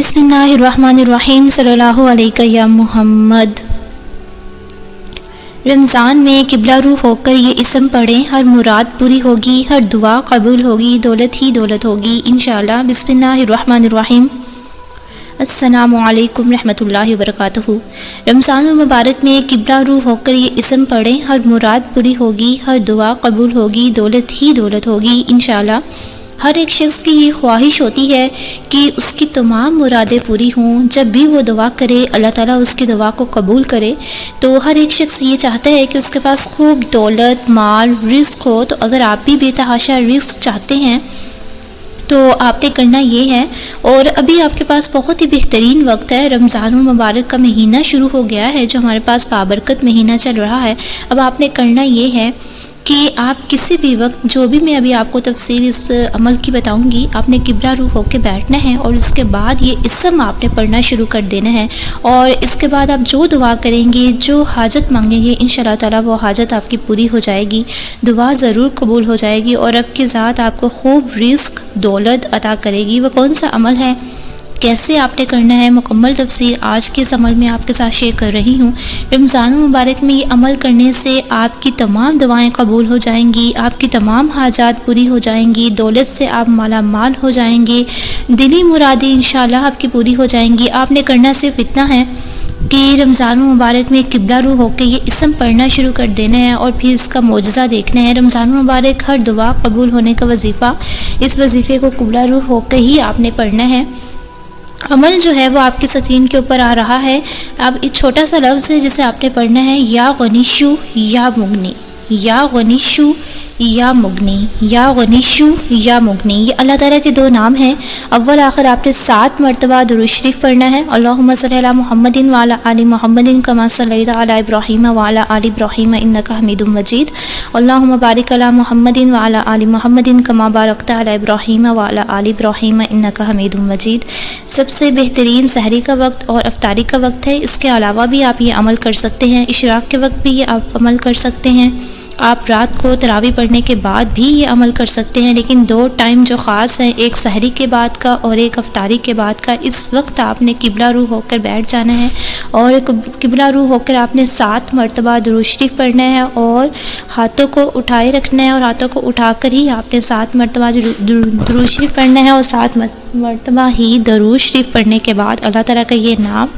बिस्मिल्लाहिर्रहमानिर्रहीम सल्लल्लाहु अलैहि या मुहम्मद। रमज़ान में किबला रू होकर ये इस्म पढ़ें, हर मुराद पूरी होगी, हर दुआ कबूल होगी, दौलत ही दौलत होगी इंशाअल्लाह। बिस्मिल्लाहिर्रहमानिर्रहीम। अस्सलामु अलैकुम रहमतुल्लाहि व बरकातुहू। रमज़ान मुबारक में किबला रू होकर ये इस्म पढ़ें, हर मुराद पूरी होगी, हर दुआ कबूल होगी, दौलत ही दौलत होगी इंशाअल्लाह। हर एक शख्स की ये ख्वाहिश होती है कि उसकी तमाम मुरादें पूरी हों। जब भी वो दुआ करे अल्लाह ताला उसकी दुआ को कबूल करे। तो हर एक शख्स ये चाहता है कि उसके पास खूब दौलत, माल, रिस्क हो। तो अगर आप भी बेतहाशा रिस्क चाहते हैं तो आपने करना ये है, और अभी आपके पास बहुत ही बेहतरीन वक्त है। रमज़ान मुबारक का महीना शुरू हो गया है, जो हमारे पास बाबरकत महीना चल रहा है। अब आपने करना ये है कि आप किसी भी वक्त, जो भी मैं अभी आपको तफसील इस अमल की बताऊंगी, आपने किबला रू होकर बैठना है और इसके बाद ये इस्म आपने पढ़ना शुरू कर देना है। और इसके बाद आप जो दुआ करेंगे, जो हाजत मांगेंगे, इंशाअल्लाह ताला वो हाजत आपकी पूरी हो जाएगी, दुआ ज़रूर कबूल हो जाएगी और रब की ज़ात आपको खूब रिस्क, दौलत अता करेगी। वो कौन सा अमल है, कैसे आपने करना है, मुकम्मल तफसील आज के इस अमल में आपके साथ शेयर कर रही हूँ। रमज़ान मुबारक में ये अमल करने से आपकी तमाम दुआएं कबूल हो जाएंगी, आपकी तमाम हाजात पूरी हो जाएंगी, दौलत से आप माला माल हो जाएंगे, दिली मुरादें इंशाअल्लाह आपकी पूरी हो जाएंगी। आपने करना सिर्फ इतना है कि रमज़ान मुबारक में किबला रू होकर ये इस्म पढ़ना शुरू कर देना है और फिर इसका मौजज़ा देखना है। रमज़ान मुबारक हर दुआ कबूल होने का वजीफ़ा, इस वजीफ़े को किबला रू होकर ही आपने पढ़ना है। अमल जो है वो आपकी स्क्रीन के ऊपर आ रहा है। अब एक छोटा सा लफ्ज़ है जिसे आपने पढ़ना है, या गनीशु या मुगनी, या गनीशु या मुगनी, या गनीशु या मुगनी। ये अल्लाह ताला के दो नाम हैं। अव्वल आखिर आपने 7 मरतबा दुरूद शरीफ पढ़ना है। अल्लाहुम्मा सल्ली अला मुहम्मदिन व अला आलि मुहम्मदिन कमा सल्लैता अला इब्राहीम व अला आलि इब्राहीम इन्नका हमीदुम मजीद। अल्लाहुम्मा बारिक अला मुहम्मदिन व अला आलि मुहम्मदिन कमा बारकता अला इब्राहीम व अला आलि इब्राहीम इन्नका हमीदुम मजीद। सबसे बेहतरीन सहरी का वक्त और अफ्तारी का वक्त है। इसके अलावा भी आप ये अमल कर सकते हैं। इशराक के वक्त भी ये आप अमल कर सकते हैं। आप रात को तरावी पढ़ने के बाद भी ये अमल कर सकते हैं, लेकिन 2 टाइम जो ख़ास हैं, एक सहरी के बाद का और एक अफ्तारी के बाद का, इस वक्त आपने किबला रू होकर बैठ जाना है और किबला रू होकर आपने 7 मरतबा दुरूद शरीफ पढ़ना है और हाथों को उठाए रखना है और हाथों को उठाकर ही आपने 7 मरतबा दुरूद शरीफ पढ़ना है। और 7 मरतबा ही दुरूद शरीफ पढ़ने के बाद अल्लाह ताला का ये नाम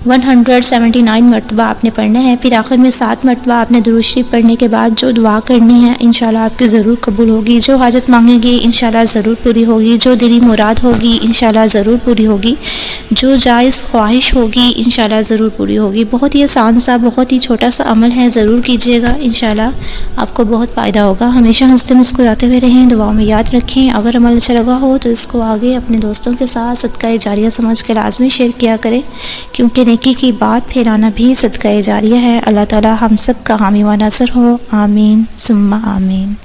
179 मरतबा आपने पढ़ना है। फिर आखिर में 7 मरतबा आपने दुरूद शरीफ पढ़ने के बाद जो दुआ करनी है इंशाल्लाह आपकी ज़रूर कबूल होगी। जो हाजत मांगेंगे इंशाल्लाह ज़रूर पूरी होगी, जो दिली मुराद होगी इंशाल्लाह ज़रूर पूरी होगी, जो जायज़ ख्वाहिश होगी इंशाल्लाह ज़रूर पूरी होगी। बहुत ही आसान सा, बहुत ही छोटा सा अमल है, ज़रूर कीजिएगा, इंशाल्लाह आपको बहुत फ़ायदा होगा। हमेशा हंसते मुस्कुराते हुए रहें, दुआओं में याद रखें। अगर अमल अच्छा लगा हो तो इसको आगे अपने दोस्तों के साथ सदका जारिया समझ कर लाजमी शेयर किया करें, क्योंकि नेकी की बात फैलाना भी सदका जारिया है। अल्लाह ताला हम सब का हामी व नासर हो। आमीन सुम्मा आमीन।